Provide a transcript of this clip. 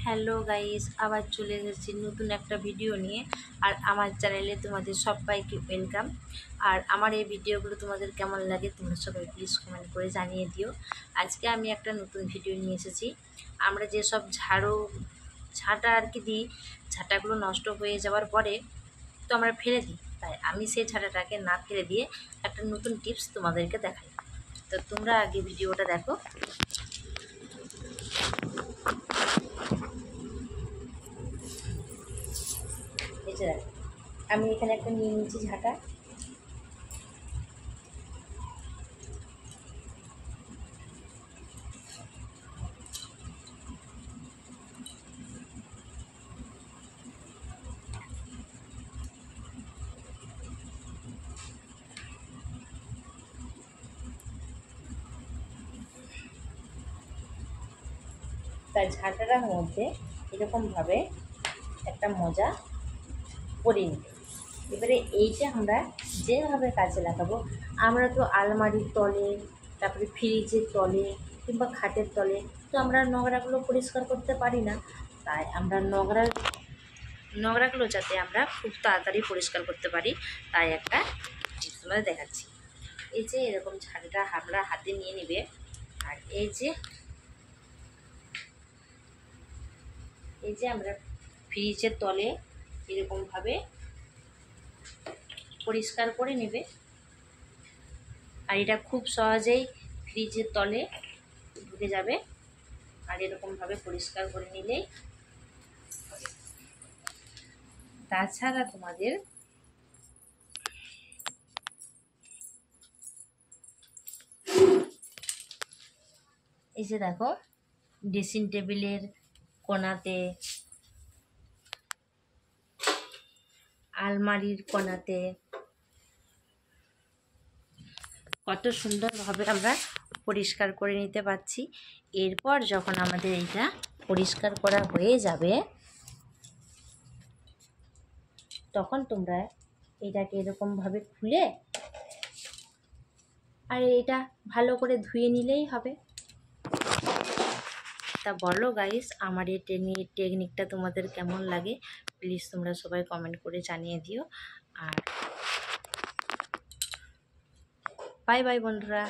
Hello guys, আবার চলে এসেছি নতুন একটা ভিডিও নিয়ে। আর আমার চ্যানেলে তোমাদের সবাইকে ওয়েলকাম। আর আমার এই ভিডিওগুলো তোমাদের কেমন লাগে তোমরা সবাই প্লিজ কমেন্ট করে জানিয়ে দিও। আজকে আমি একটা নতুন ভিডিও নিয়ে এসেছি। আমরা যেসব ঝাঁটা আর কি দিই, ঝাঁটাগুলো নষ্ট হয়ে যাওয়ার পরে তো আমরা ফেলে দিই, তাই আমি সেই ঝাঁটাটাকে না ফেলে দিয়ে একটা নতুন টিপস তোমাদেরকে দেখাই। তো তোমরা আগে ভিডিওটা দেখো। এই যে দেখো, আমি এখানে একটা নিয়ে নিয়েছি ঝাঁটা। তাই ঝাঁটাটার মধ্যে এরকমভাবে একটা মোজা পরিয়ে নিতে। এবারে এইটা আমরা যেভাবে কাজে লাগাবো, আমরা তো আলমারির তলে, তারপরে ফ্রিজের তলে কিংবা খাটের তলে তো আমরা নোংরাগুলো পরিষ্কার করতে পারি না। তাই আমরা নোংরাগুলো যাতে আমরা খুব তাড়াতাড়ি পরিষ্কার করতে পারি, তাই একটা টিপস তোমাদের দেখাচ্ছি। এই যে এরকম ঝাঁটাটা আমরা হাতে নিয়ে নেবে, আর এই যে আমরা ফ্রিজের তলে এরকমভাবে পরিষ্কার করে নেবে। আর এটা খুব সহজেই ফ্রিজের তলে ঢুকে যাবে। আর এরকমভাবে পরিষ্কার করে নিলেই হবে। তাছাড়া তোমাদের এই যে দেখো, ড্রেসিং টেবিলের কোণাতে, আলমারির কোণাতে কত সুন্দরভাবে আমরা পরিষ্কার করে নিতে পারছি। এরপর যখন আমাদের এইটা পরিষ্কার করা হয়ে যাবে, তখন তোমরা এটাকে এরকমভাবে খুলে আর এটা ভালো করে ধুয়ে নিলেই হবে। তা বলো গাইস, আমার এই টেকনিকটা তোমাদের কেমন লাগে প্লিজ তোমরা সবাই কমেন্ট করে জানিয়ে দিও। আর বাই বাই বন্ধুরা।